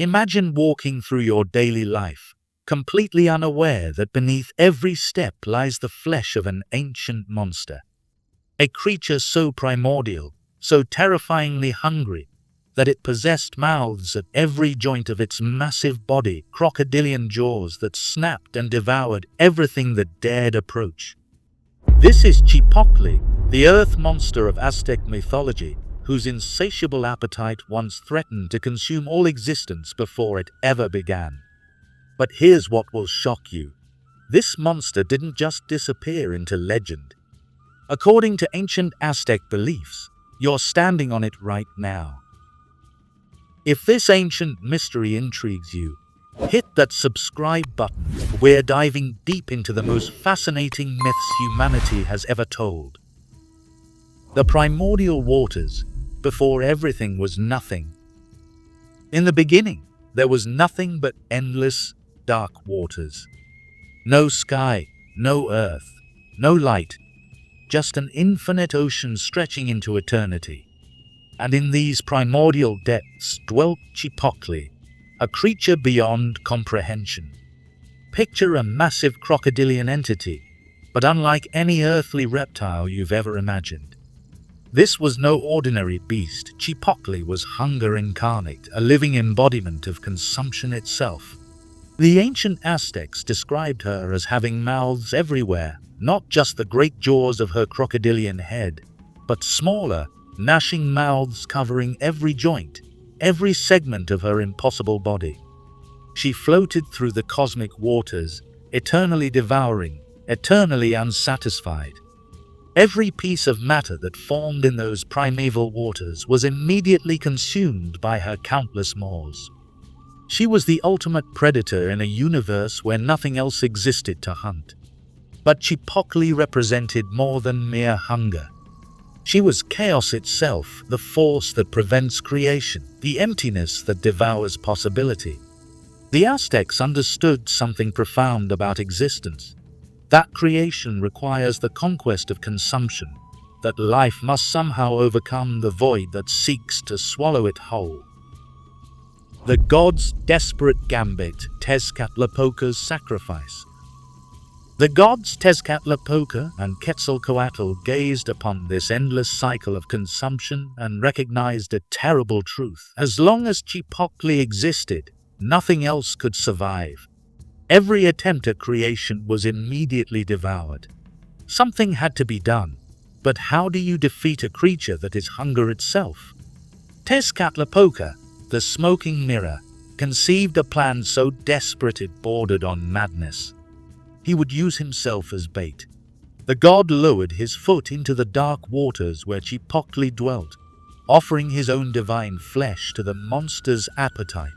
Imagine walking through your daily life, completely unaware that beneath every step lies the flesh of an ancient monster. A creature so primordial, so terrifyingly hungry, that it possessed mouths at every joint of its massive body, crocodilian jaws that snapped and devoured everything that dared approach. This is Cipactli, the earth monster of Aztec mythology, whose insatiable appetite once threatened to consume all existence before it ever began. But here's what will shock you. This monster didn't just disappear into legend. According to ancient Aztec beliefs, you're standing on it right now. If this ancient mystery intrigues you, hit that subscribe button. We're diving deep into the most fascinating myths humanity has ever told. The primordial waters, before everything was nothing. In the beginning, there was nothing but endless, dark waters. No sky, no earth, no light, just an infinite ocean stretching into eternity. And in these primordial depths dwelt Cipactli, a creature beyond comprehension. Picture a massive crocodilian entity, but unlike any earthly reptile you've ever imagined. This was no ordinary beast. Cipactli was hunger incarnate, a living embodiment of consumption itself. The ancient Aztecs described her as having mouths everywhere, not just the great jaws of her crocodilian head, but smaller, gnashing mouths covering every joint, every segment of her impossible body. She floated through the cosmic waters, eternally devouring, eternally unsatisfied. Every piece of matter that formed in those primeval waters was immediately consumed by her countless maws. She was the ultimate predator in a universe where nothing else existed to hunt. But Cipactli represented more than mere hunger. She was chaos itself, the force that prevents creation, the emptiness that devours possibility. The Aztecs understood something profound about existence. That creation requires the conquest of consumption, that life must somehow overcome the void that seeks to swallow it whole. The gods' desperate gambit, Tezcatlipoca's sacrifice. The gods Tezcatlipoca and Quetzalcoatl gazed upon this endless cycle of consumption and recognized a terrible truth. As long as Cipactli existed, nothing else could survive. Every attempt at creation was immediately devoured. Something had to be done, but how do you defeat a creature that is hunger itself? Tezcatlipoca, the smoking mirror, conceived a plan so desperate it bordered on madness. He would use himself as bait. The god lowered his foot into the dark waters where Cipactli dwelt, offering his own divine flesh to the monster's appetite.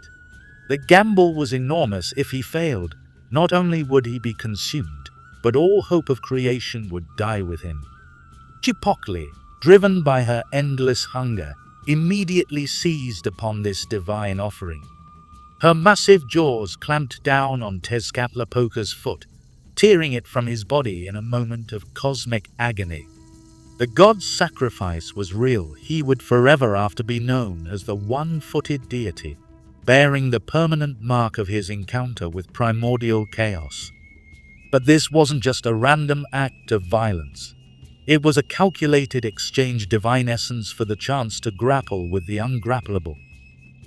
The gamble was enormous. If he failed, not only would he be consumed, but all hope of creation would die with him. Cipactli, driven by her endless hunger, immediately seized upon this divine offering. Her massive jaws clamped down on Tezcatlipoca's foot, tearing it from his body in a moment of cosmic agony. The god's sacrifice was real. He would forever after be known as the one-footed deity, bearing the permanent mark of his encounter with primordial chaos. But this wasn't just a random act of violence. It was a calculated exchange, divine essence for the chance to grapple with the ungrappleable.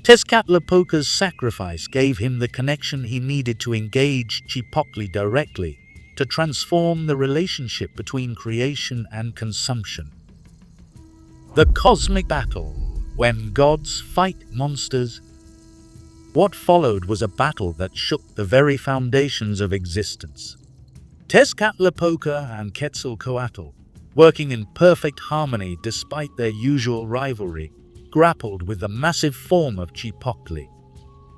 Tezcatlipoca's sacrifice gave him the connection he needed to engage Cipactli directly, to transform the relationship between creation and consumption. The cosmic battle, when gods fight monsters. What followed was a battle that shook the very foundations of existence. Tezcatlipoca and Quetzalcoatl, working in perfect harmony despite their usual rivalry, grappled with the massive form of Cipactli.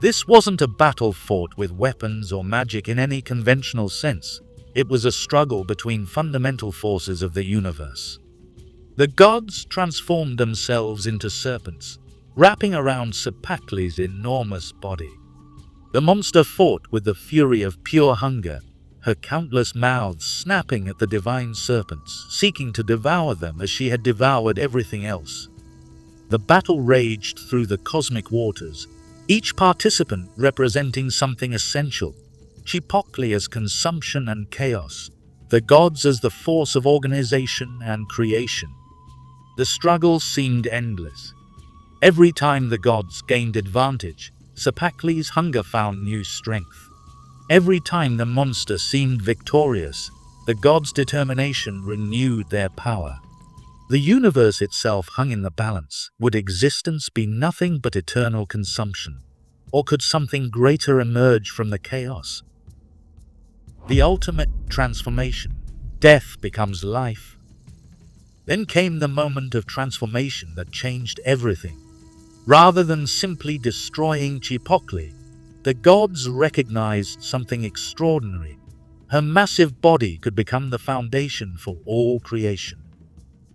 This wasn't a battle fought with weapons or magic in any conventional sense. It was a struggle between fundamental forces of the universe. The gods transformed themselves into serpents, wrapping around Cipactli's enormous body. The monster fought with the fury of pure hunger, her countless mouths snapping at the divine serpents, seeking to devour them as she had devoured everything else. The battle raged through the cosmic waters, each participant representing something essential: Cipactli as consumption and chaos, the gods as the force of organization and creation. The struggle seemed endless. Every time the gods gained advantage, Cipactli's hunger found new strength. Every time the monster seemed victorious, the gods' determination renewed their power. The universe itself hung in the balance. Would existence be nothing but eternal consumption? Or could something greater emerge from the chaos? The ultimate transformation. Death becomes life. Then came the moment of transformation that changed everything. Rather than simply destroying Cipactli, the gods recognized something extraordinary. Her massive body could become the foundation for all creation.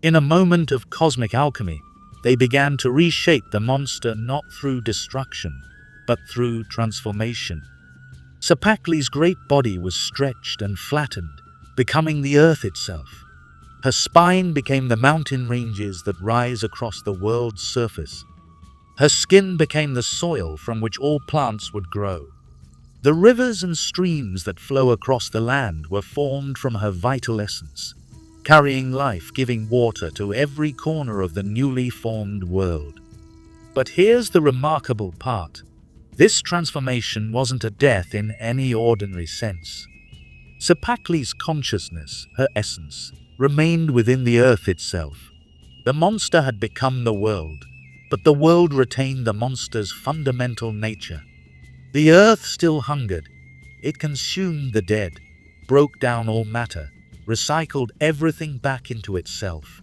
In a moment of cosmic alchemy, they began to reshape the monster not through destruction, but through transformation. Cipactli's great body was stretched and flattened, becoming the earth itself. Her spine became the mountain ranges that rise across the world's surface. Her skin became the soil from which all plants would grow. The rivers and streams that flow across the land were formed from her vital essence, carrying life-giving water to every corner of the newly formed world. But here's the remarkable part. This transformation wasn't a death in any ordinary sense. Cipactli's consciousness, her essence, remained within the earth itself. The monster had become the world, but the world retained the monster's fundamental nature. The earth still hungered. It consumed the dead, broke down all matter, recycled everything back into itself.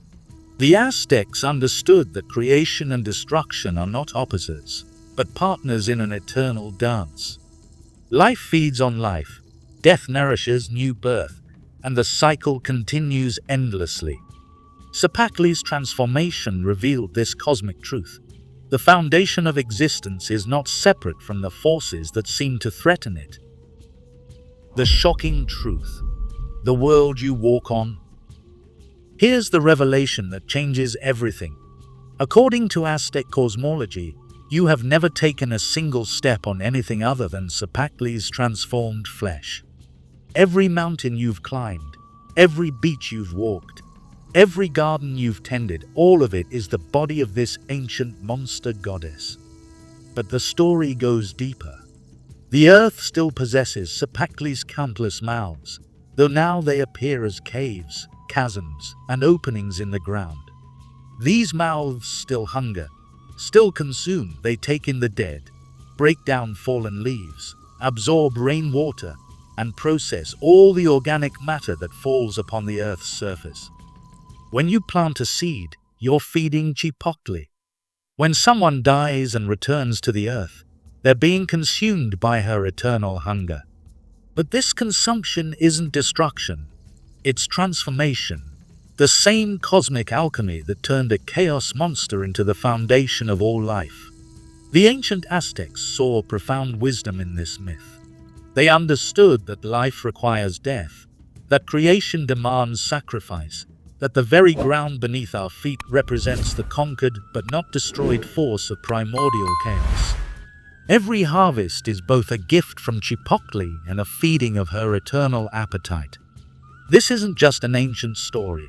The Aztecs understood that creation and destruction are not opposites, but partners in an eternal dance. Life feeds on life, death nourishes new birth, and the cycle continues endlessly. Cipactli's transformation revealed this cosmic truth. The foundation of existence is not separate from the forces that seem to threaten it. The shocking truth. The world you walk on. Here's the revelation that changes everything. According to Aztec cosmology, you have never taken a single step on anything other than Cipactli's transformed flesh. Every mountain you've climbed, every beach you've walked, every garden you've tended, all of it is the body of this ancient monster goddess. But the story goes deeper. The earth still possesses Cipactli's countless mouths, though now they appear as caves, chasms, and openings in the ground. These mouths still hunger, still consume. They take in the dead, break down fallen leaves, absorb rainwater, and process all the organic matter that falls upon the earth's surface. When you plant a seed, you're feeding Cipactli. When someone dies and returns to the earth, they're being consumed by her eternal hunger. But this consumption isn't destruction, it's transformation. The same cosmic alchemy that turned a chaos monster into the foundation of all life. The ancient Aztecs saw profound wisdom in this myth. They understood that life requires death, that creation demands sacrifice, that the very ground beneath our feet represents the conquered but not destroyed force of primordial chaos. Every harvest is both a gift from Cipactli and a feeding of her eternal appetite. This isn't just an ancient story.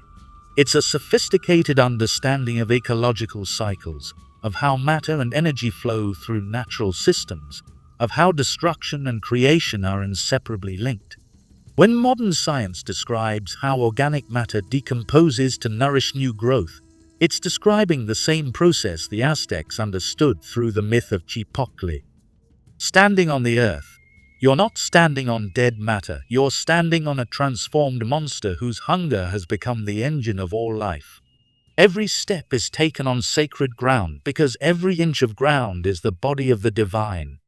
It's a sophisticated understanding of ecological cycles, of how matter and energy flow through natural systems, of how destruction and creation are inseparably linked. When modern science describes how organic matter decomposes to nourish new growth, it's describing the same process the Aztecs understood through the myth of Cipactli. Standing on the earth, you're not standing on dead matter, you're standing on a transformed monster whose hunger has become the engine of all life. Every step is taken on sacred ground because every inch of ground is the body of the divine.